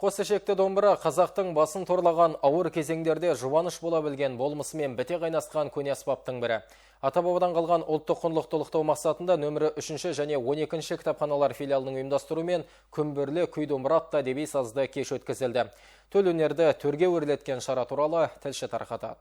Қос ішекті домбыра қазақтың басын торлаған ауыр кезеңдерде жұбаныш бола білген болмысымен біте қайнасқан көне аспаптың бірі. Ата-бабадан қалған ұлттық құндылықты ұлықтау мақсатында нөмірі 3 және 12 кітапханалар филиалының ұйымдастыруымен күмбірлі күй домбыра атты әдеби сазды кеш өткізілді. Төл өнерді төрге өрлеткен шара туралы тілші тарқатады.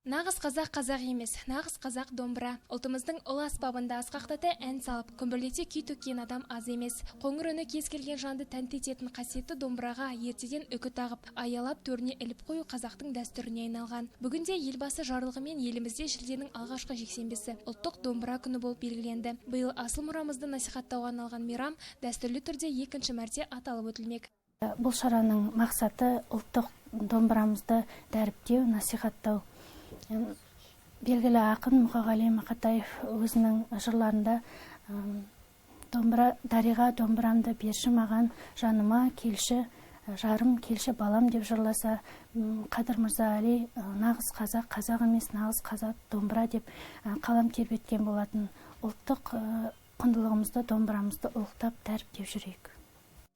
Нағыз қазақ емес, нағыз қазақ домбыра. Ұлтымыздың ұлы аспабында асқақтата ән салып, күмбірлете күй төккен адам аз емес. Қоңыр үні кез келген жанды тәнті ететін қасиетті домбыраға ертеден үкі тағып, аялап төріне іліп қою қазақтың дәстүріне айналған. Бүгінде елбасы жарлығымен елімізде шілденің алғашқы жексенбісі ұлттық домбыра күні болып белгіленді. Биыл асыл мұрамызды насихаттауға арналған мейрам дәстүрлі түрде екінші мәрте аталып өтілмек. Бұл шараның мақсаты ұлттық домбырамызды дәріптеу, насихаттау. Белгілі ақын Мұқағали Мақатаев өзінің жырларында дариға домбырамды берші маған, жаныма келші, жарым келші балам деп жырласа, Қадыр Мырза Әли нағыз қазақ емес, нағыз қазақ домбыра деп қалам тербеткен болатын. Ұлттық құндылығымызды, домбырамызды ұлықтап дәріптеп жүрейік.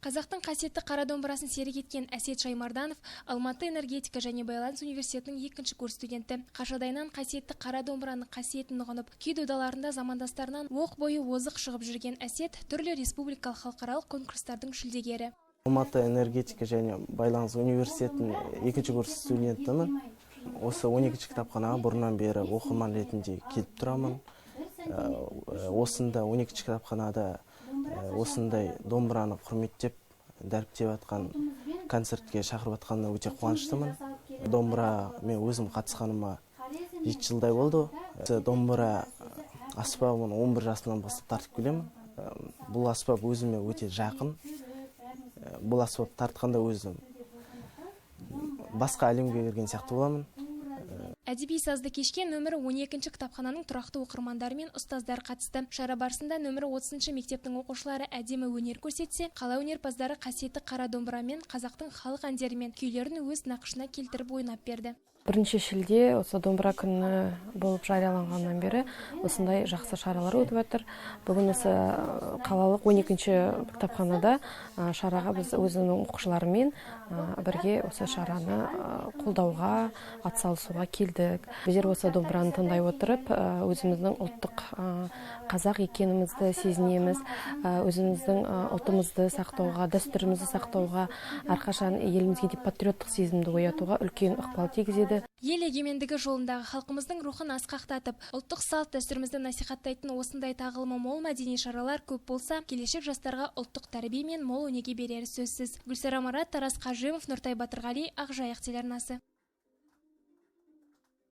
Қазақтың қасиетті қара домбырасын серік еткен Әсет Шаймарданов Алматы энергетика және байланыс университетінің 2-ші курс студенті. Қашадайынан қасиетті қара домбыраның қасиетін ұғынып, күй додаларында замандастарынан оқ бойы озық шығып жүрген Әсет түрлі республикалық халықаралық конкурстардың жүлдегері. Алматы энергетика және байланыс университетінің 2-ші курс студентімін. Осы 12-ші кітапханаға бұрыннан бері оқырман ретінде келіп тұрамын. Осында 12-ші кітапханада осындай домбыраны құрметтеп, дәріптеп атқан концертке шақырып атқанына өте қуаныштымын. Домбыра мен өзім қатысқаныма 7 жылдай болды. Домбыра аспабын 11 жасынан бастап тартып келемін. Бұл аспап өзіме өте жақын. Бұл аспап тартқанда өзім басқа әлемге келген сияқты боламын. Әдеби сазды кешке нөмірі 12-ші кітапхананың тұрақты оқырмандары мен ұстаздар қатысты. Шара барысында нөмірі 30-ші мектептің оқушылары әдемі өнер көрсетсе, қала өнерпаздары қасиетті қара домбырамен қазақтың халық әндері мен күйлерін өз нақышына келтіріп ойнап берді. Бірінші шілде осы домбыра күні болып жарияланғаннан бері осындай жақсы шаралар өтіп жатыр. Бүгін осы қалалық 12-ші кітапханада шараға біз өзінің оқушыларымен бірге осы шараны қолдауға, атсалысуға келдік. Біздер осы домбыраны тыңдай отырып, өзіміздің ұлттық қазақ екенімізді сезінеміз, өзіміздің ұлтымызды сақтауға, дәстүрімізді сақтауға, әрқашан елімізге патриоттық сезімді оятуға үлкен ықпал тигізеді. Ел егемендігі жолындағы халқымыздың рухын асқақтатып, ұлттық салт дәстүрімізді насихаттайтын осындай тағылымы мол мәдени шаралар көп болса, келешек жастарға ұлттық тәрбие мен мол өнеге берері сөзсіз. Гүлсара Марат, Тарас Қажимов, Нұртай Батырғали, Ақжайық телеарнасы.